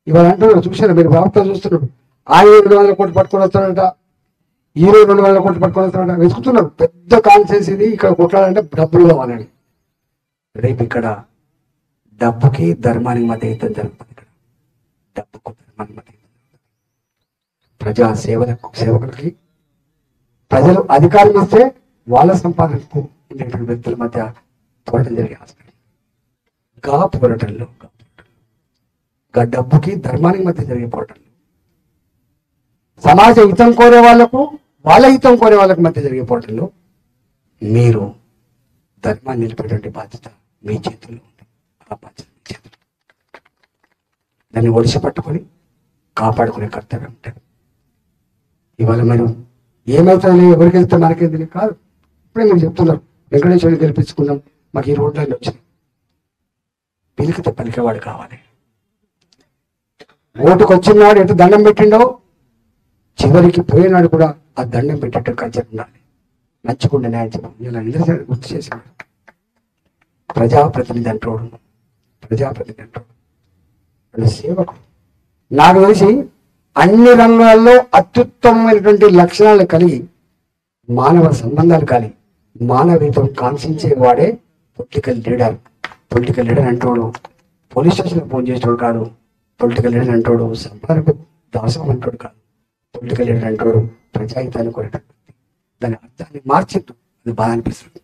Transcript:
ఇవాళ అంటున్నారు, చూసారా మీరు, వార్తలు చూస్తున్నారు, ఆయన 200 కోట్లు పట్టుకొని వస్తాడంట, ఈ 200 కోట్లు పట్టుకొని వస్తాడంట, వెతుకుతున్నారు. పెద్ద కాన్సెన్స్ ఇది. ఇక్కడ కొట్లాడంటే డబ్బులు కావాలని. రేపు ఇక్కడ డబ్బుకి ధర్మానికి మధ్య యుద్ధం జరుగుతుంది. ఇక్కడ డబ్బుకు ధర్మానికి మధ్య యుద్ధం జరుగుతుంది. ప్రజా సేవకులకి ప్రజలు అధికారం ఇస్తే వాళ్ళ సంపాదనకు ఉండేటువంటి వ్యక్తుల మధ్య పోరాటం జరిగే ఆస్కారం. గా పోరాటంలో డబ్బుకి ధర్మానికి మధ్య జరిగే పోరాటంలో, సమాజ హితం కోరే వాళ్లకు వాళ్ళ హితం కోరే వాళ్ళకి మధ్య జరిగే పోరాటంలో మీరు ధర్మాన్ని నిలిపేటువంటి బాధ్యత మీ చేతుల్లో ఉంది. ఆ బాధ్యత మీ చేతుల్లో, దాన్ని ఒడిసి పట్టుకొని కాపాడుకునే కర్తవ్యం ఉంటుంది. ఇవాళ మీరు ఏమవుతుంది, ఎవరికి వెళ్తే మనకేంది కాదు. ఇప్పుడే మీరు చెప్తున్నారు, వెంకటేశ్వరుని గెలిపించుకున్నాం, మాకు ఈ రోడ్లన్నీ వచ్చినాయి. పిలికితే పలికేవాడు కావాలి. ఓటుకు వచ్చినాడు ఎటు దండం పెట్టిండో, చివరికి పోయినాడు కూడా ఆ దండం పెట్టేట్టు కంచెలు ఉండాలి. నచ్చుకుంటే న్యాయం చెప్పండి. ఇలా అందరూ గుర్తు చేశాడు. ప్రజాప్రతినిధి అంటాడు, వాళ్ళు సేవకుడు. నాకు తెలిసి అన్ని రంగాల్లో అత్యుత్తమమైనటువంటి లక్షణాలు కలిగి, మానవ సంబంధాలు కలిగి, మానవీయతను కాంక్షించేవాడే పొలిటికల్ లీడర్. పొలిటికల్ లీడర్ అంటాడు పోలీస్ స్టేషన్లో ఫోన్ చేసేవాడు కాదు. పొలిటికల్ లీడర్ అంటాడు సంపాదనకు దాసం అంటాడు కాదు. పొలిటికల్ లీడర్ అంటాడు ప్రజాహితాన్ని కోరేటటువంటి. దాని అర్థాన్ని మార్చేట్టు అది బాగా అనిపిస్తుంది.